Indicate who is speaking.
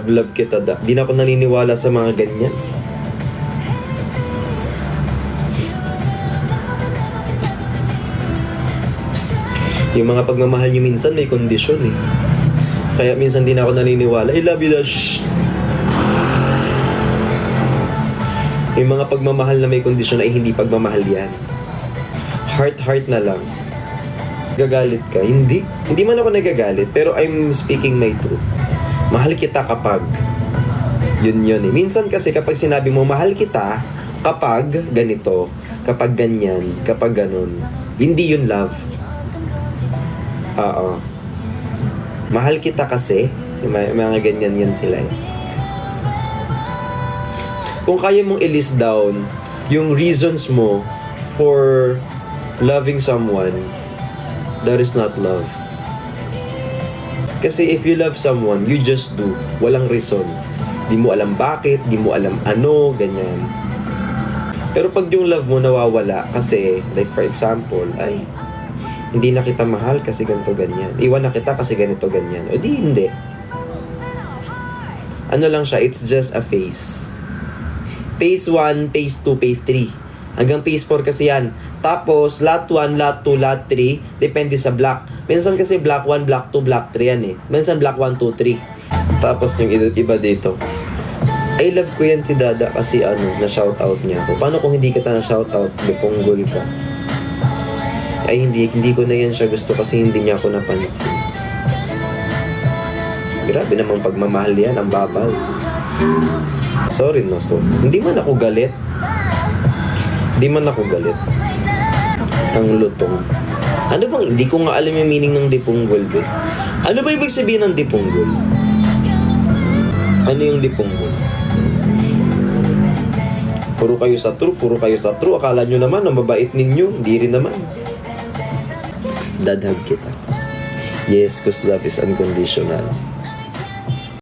Speaker 1: love kita da. Di na ako naniniwala sa mga ganyan. Yung mga pagmamahal niyo minsan may kondisyon eh. Kaya minsan di na ako naniniwala. I love you da. Shh! Yung mga pagmamahal na may kondisyon ay hindi pagmamahal yan. Heart na lang. Gagalit ka? Hindi. Hindi man ako nagagalit, pero I'm speaking my truth. Mahal kita kapag yun eh. Minsan kasi kapag sinabi mo mahal kita kapag ganito, kapag ganyan, kapag ganun, hindi yun love. Oo. Mahal kita kasi may mga ganyan yan sila eh. Kung kaya mong i-list down yung reasons mo for loving someone, that is not love. Kasi if you love someone, you just do. Walang reason. Di mo alam bakit, di mo alam ano, ganyan. Pero pag yung love mo nawawala kasi, like for example, ay, hindi na kita mahal kasi ganito, ganyan. Iwan na kita kasi ganito, ganyan. O di, hindi. Ano lang siya, it's just a phase. Phase 1, phase 2, phase 3. Hanggang phase 4 kasi yan. Tapos, lot 1, lot 2, lot 3, depende sa block. Minsan kasi block 1, block 2, block 3 yan eh. Minsan block 1, 2, 3. Tapos yung iba dito. I love ko yan si Dada kasi na shoutout niya ako. Paano kung hindi kita na shoutout, bipunggol ka? Ay hindi ko na yan siya gusto kasi hindi niya ako napansin. Grabe namang pagmamahal yan, ang babal. Sorry na po. Hindi man ako galit. Ang lutong. Ano bang, hindi ko nga alam yung meaning ng dipunggol, be. Ano ba ibig sabihin ng dipunggol? Ano yung dipunggol? Puro kayo sa true. Akala nyo naman, ang mabait ninyo. Hindi rin naman. Dadhag kita. Yes, cause love is unconditional.